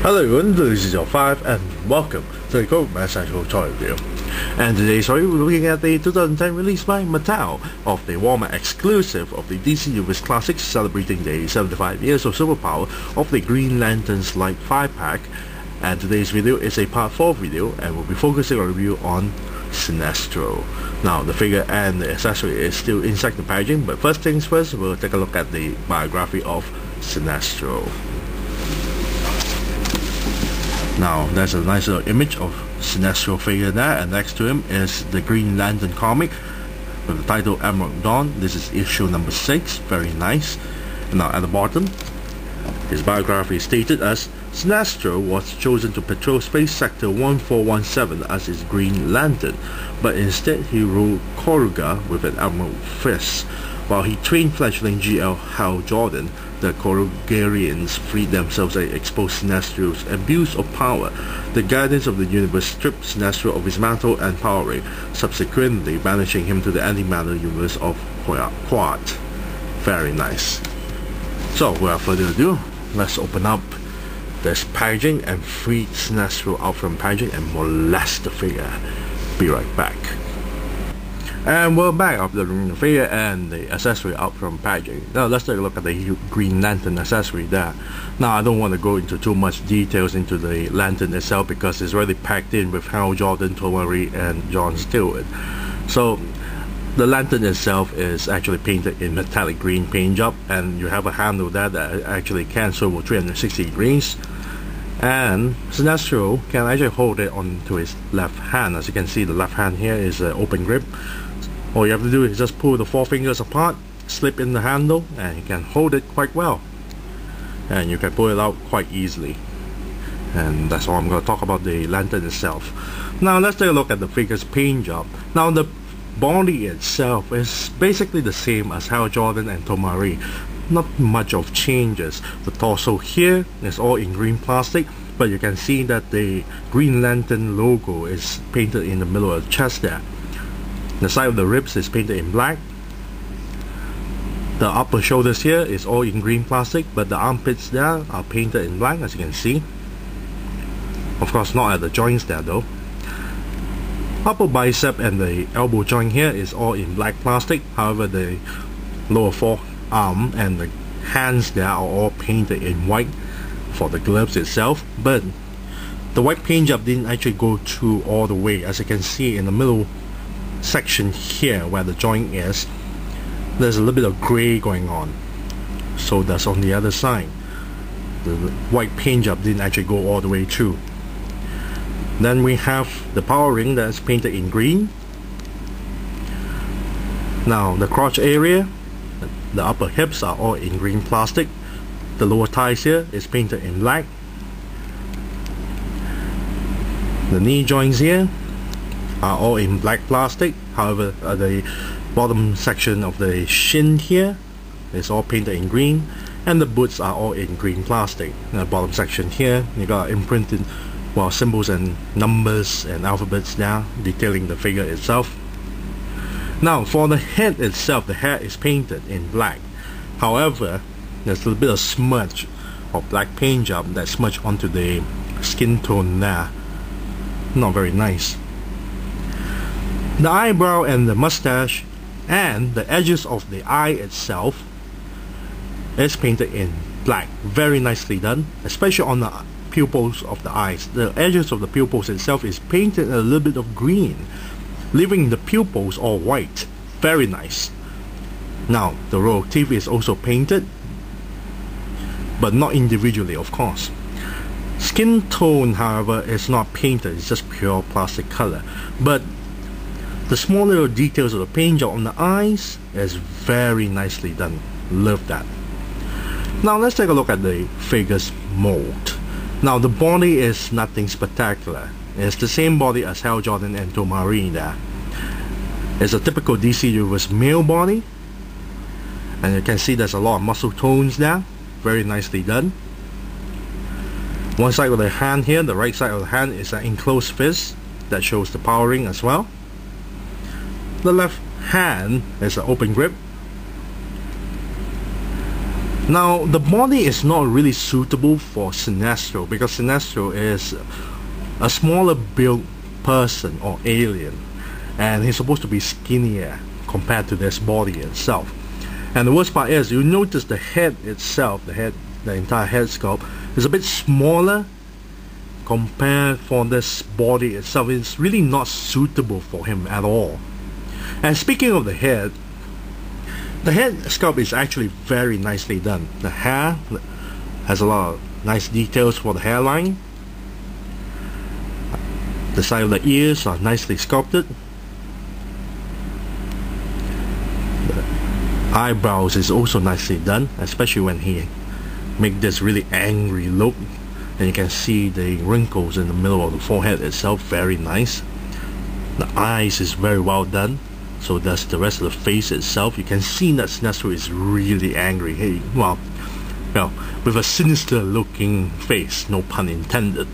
Hello everyone, this is your 5 and welcome to the Comic Essential Toy Review. And today's story we're looking at the 2010 release by Mattel of the Walmart exclusive of the DCUC Classics celebrating the 75 years of superpower of the Green Lantern's Light 5-pack. And today's video is a part 4 video and we'll be focusing our review on Sinestro. Now the figure and the accessory is still inside the packaging, but first things first, we'll take a look at the biography of Sinestro. Now there's a nice little image of Sinestro figure there, and next to him is the Green Lantern comic with the title Emerald Dawn. This is issue number 6, very nice. And now at the bottom, his biography is stated as Sinestro was chosen to patrol Space Sector 1417 as his Green Lantern, but instead he ruled Koruga with an emerald fist. While he trained fledgling GL Hal Jordan, the Korugarians freed themselves and exposed Sinestro's abuse of power. The Guardians of the Universe stripped Sinestro of his mantle and power ring, subsequently banishing him to the antimatter universe of Quad. Very nice. So without further ado, let's open up this packaging and free Sinestro out from packaging and molest the figure. Be right back. And we're back after the figure and the accessory out from packaging. Now let's take a look at the Green Lantern accessory there. Now I don't want to go into too much details into the lantern itself because it's already packed in with Hal Jordan, Tomari and John Stewart. So the lantern itself is actually painted in metallic green paint job, and you have a handle there that actually can swivel 360 degrees. And Sinestro can actually hold it onto his left hand. As you can see, the left hand here is an open grip. All you have to do is just pull the 4 fingers apart, slip in the handle, and you can hold it quite well. And you can pull it out quite easily. And that's all I'm going to talk about the lantern itself. Now let's take a look at the figure's paint job. Now the body itself is basically the same as Hal Jordan and Tomari. Not much of changes. The torso here is all in green plastic, but you can see that the Green Lantern logo is painted in the middle of the chest there. The side of the ribs is painted in black. The upper shoulders here is all in green plastic, but the armpits there are painted in black, as you can see. Of course not at the joints there though. Upper bicep and the elbow joint here is all in black plastic. However, the lower forearm and the hands there are all painted in white for the gloves itself, but the white paint job didn't actually go through all the way. As you can see in the middle section here where the joint is, there's a little bit of gray going on. So that's on the other side. The white paint job didn't actually go all the way through. Then we have the power ring that's painted in green. Now the crotch area, the upper hips are all in green plastic. The lower thighs here is painted in black. The knee joints here are all in black plastic. However, the bottom section of the shin here is all painted in green, and the boots are all in green plastic. The bottom section here, you got imprinted symbols and numbers and alphabets there detailing the figure itself. Now for the head itself, the hair is painted in black. However, there's a little bit of smudge of black paint job that smudged onto the skin tone there. Not very nice. The eyebrow and the mustache and the edges of the eye itself is painted in black. Very nicely done, especially on the pupils of the eyes. The edges of the pupils itself is painted a little bit of green, leaving the pupils all white. Very nice. Now the row of teeth is also painted, but not individually, of course. Skin tone, however, is not painted, it's just pure plastic color. But the small little details of the paint job on the eyes is very nicely done. Love that. Now let's take a look at the figure's mold. Now the body is nothing spectacular. It's the same body as Hal Jordan and Tomari there. It's a typical DC Universe male body, and you can see there's a lot of muscle tones there. Very nicely done. One side of the hand here, the right side of the hand, is an enclosed fist that shows the power ring as well. The left hand is an open grip. Now the body is not really suitable for Sinestro because Sinestro is a smaller built person or alien, and he's supposed to be skinnier compared to this body itself. And the worst part is, you notice the head itself, the entire head sculpt is a bit smaller compared for this body itself. It's really not suitable for him at all. And speaking of the head sculpt is actually very nicely done. The hair has a lot of nice details for the hairline. The side of the ears are nicely sculpted. The eyebrows is also nicely done, especially when he make this really angry look, and you can see the wrinkles in the middle of the forehead itself, very nice. The eyes is very well done, so that's the rest of the face itself. You can see that Sinestro is really angry. Hey, well, with a sinister looking face, no pun intended.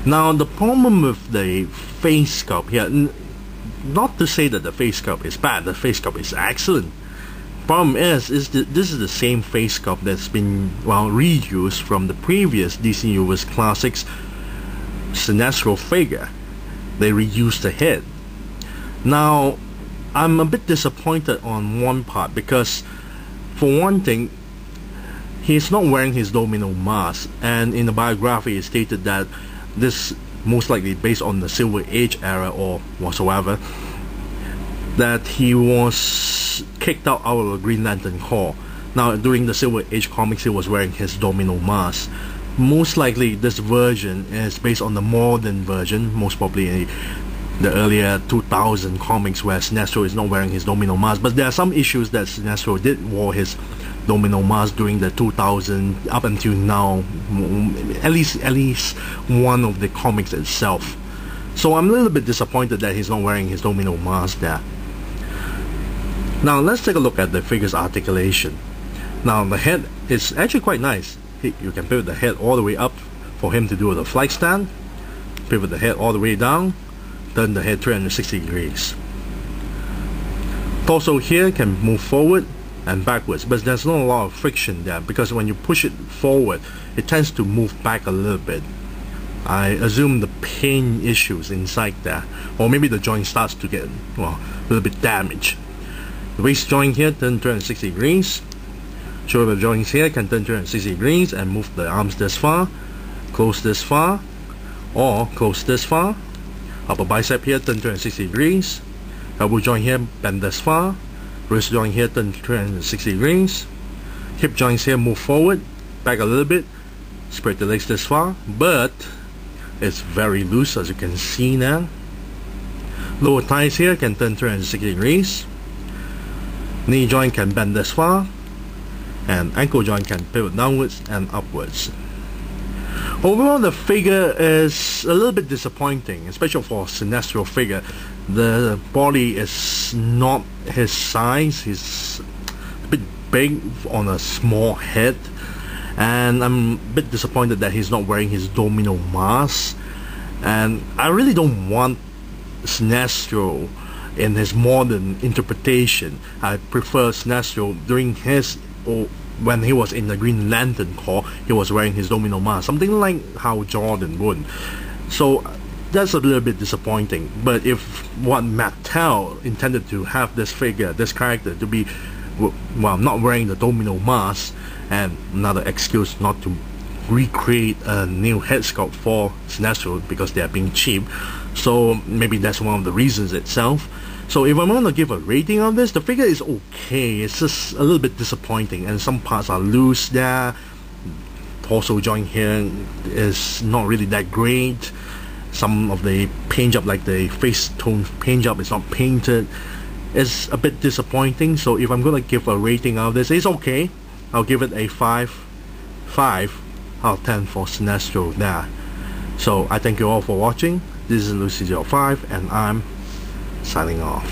Now the problem with the face sculpt here, not to say that the face sculpt is bad, the face sculpt is excellent. Problem is that this is the same face sculpt that's been reused from the previous DCUC Classics Sinestro figure. They reused the head. Now I'm a bit disappointed on one part, because for one thing, he's not wearing his domino mask, and in the biography it stated that this most likely based on the Silver Age era or whatsoever, that he was kicked out of the Green Lantern Corps. Now during the Silver Age comics he was wearing his domino mask. Most likely this version is based on the modern version, most probably the earlier 2000 comics where Sinestro is not wearing his domino mask. But there are some issues that Sinestro did wore his domino mask during the 2000 up until now, at least one of the comics itself. So I'm a little bit disappointed that he's not wearing his domino mask there. Now let's take a look at the figure's articulation. Now the head is actually quite nice. You can pivot the head all the way up for him to do the flight stand, pivot the head all the way down, turn the head 360 degrees. Torso here can move forward and backwards, but there's not a lot of friction there, because when you push it forward it tends to move back a little bit. I assume the paint issues inside there, or maybe the joint starts to get a little bit damaged. The waist joint here turn 360 degrees. Shoulder joints here can turn 360 degrees and move the arms this far, close this far, or close this far. Upper bicep here turn 360 degrees. Elbow joint here bend this far. Wrist joint here turn 360 degrees. Hip joints here move forward, back a little bit, spread the legs this far, but it's very loose as you can see now. Lower thighs here can turn 360 degrees. Knee joint can bend this far, and ankle joint can pivot downwards and upwards. Overall, the figure is a little bit disappointing, especially for Sinestro figure. The body is not his size. He's a bit big on a small head, and I'm a bit disappointed that he's not wearing his domino mask. And I really don't want Sinestro in his modern interpretation. I prefer Sinestro during his, or when he was in the Green Lantern Corps, he was wearing his domino mask, something like how Jordan would. So that's a little bit disappointing. But if what Mattel intended to have this figure, this character to be, not wearing the domino mask, and another excuse not to recreate a new head sculpt for Sinestro because they are being cheap, so maybe that's one of the reasons itself. So if I'm going to give a rating on this, the figure is okay. It's just a little bit disappointing, and some parts are loose there. Torso joint here is not really that great. Some of the paint job, like the face tone paint job, is not painted. It's a bit disappointing. So if I'm going to give a rating of this, it's okay. I'll give it a 5 out of 10 for Sinestro there. So I thank you all for watching. This is Lucy05, and I'm signing off.